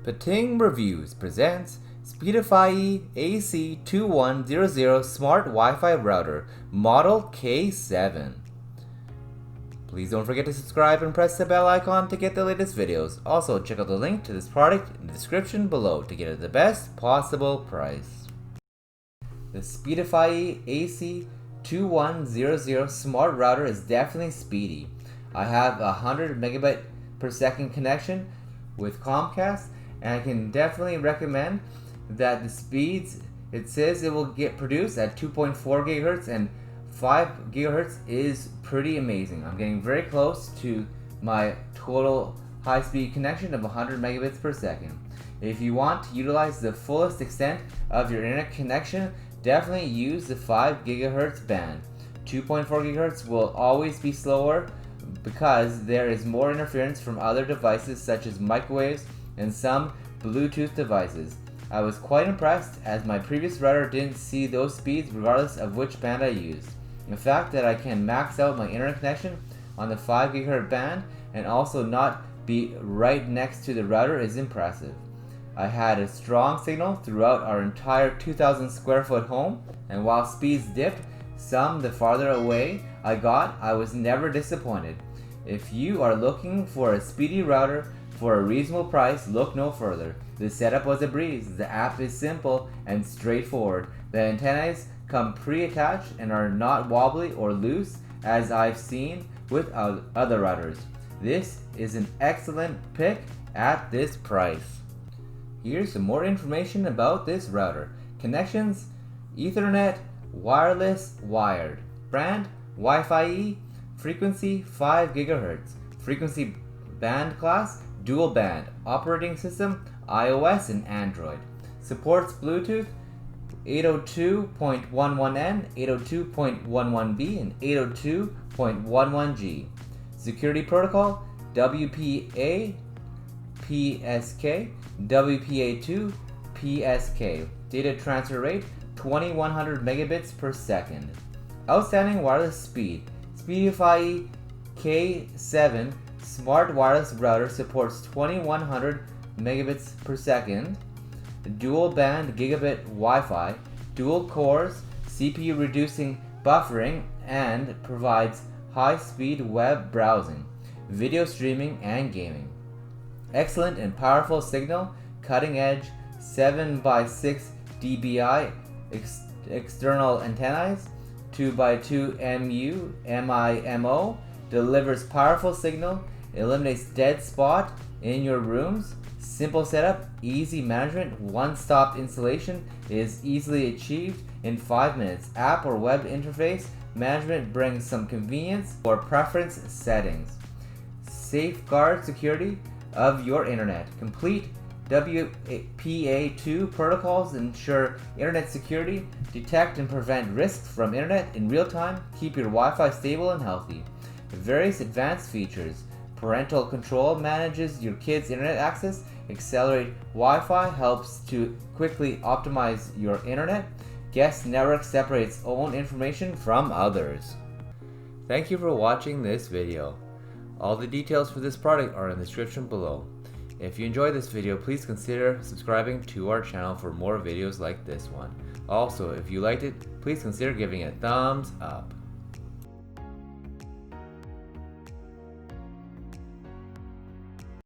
Pating Reviews presents Speedefy AC2100 Smart Wi-Fi Router Model K7. Please don't forget to subscribe and press the bell icon to get the latest videos. Also, check out the link to this product in the description below to get it at the best possible price. The Speedefy AC2100 Smart Router is definitely speedy. I have a 100 megabit per second connection with Comcast, and I can definitely recommend that the speeds, it says it will get produced at 2.4 gigahertz, and 5 gigahertz is pretty amazing. I'm getting very close to my total high-speed connection of 100 megabits per second. If you want to utilize the fullest extent of your internet connection, definitely use the 5 gigahertz band. 2.4 gigahertz will always be slower because there is more interference from other devices such as microwaves and some Bluetooth devices. I was quite impressed as my previous router didn't see those speeds regardless of which band I used. The fact that I can max out my internet connection on the 5 gigahertz band and also not be right next to the router is impressive. I had a strong signal throughout our entire 2,000 square foot home, and while speeds dipped some the farther away I got, I was never disappointed. If you are looking for a speedy router for a reasonable price, look no further. The setup was a breeze. The app is simple and straightforward. The antennas come pre-attached and are not wobbly or loose as I've seen with other routers. This is an excellent pick at this price. Here's some more information about this router. Connections: Ethernet, wireless, wired. Brand: Wi-Fi. Frequency: 5 gigahertz. Frequency band class: dual band. Operating system: iOS and Android. Supports Bluetooth 802.11n, 802.11b, and 802.11g. Security protocol: WPA PSK, WPA2 PSK. Data transfer rate: 2100 megabits per second. Outstanding wireless speed. Speedefy K7 Smart Wireless Router supports 2100 megabits per second, dual band Gigabit Wi-Fi, dual cores, CPU reducing buffering, and provides high-speed web browsing, video streaming, and gaming. Excellent and powerful signal, cutting-edge 7x6 dBi external antennas, 2x2 MU-MIMO, delivers powerful signal, eliminates dead spot in your rooms. Simple setup, easy management, one-stop installation is easily achieved in 5 minutes. App or web interface management brings some convenience for preference settings. Safeguard security of your internet. Complete WPA2 protocols ensure internet security, detect and prevent risks from internet in real time, keep your Wi-Fi stable and healthy. Various advanced features. Parental control manages your kids' internet access. Accelerate Wi-Fi helps to quickly optimize your internet. Guest network separates own information from others. Thank you for watching this video. All the details for this product are in the description below. If you enjoyed this video, please consider subscribing to our channel for more videos like this one. Also, if you liked it, please consider giving it a thumbs up.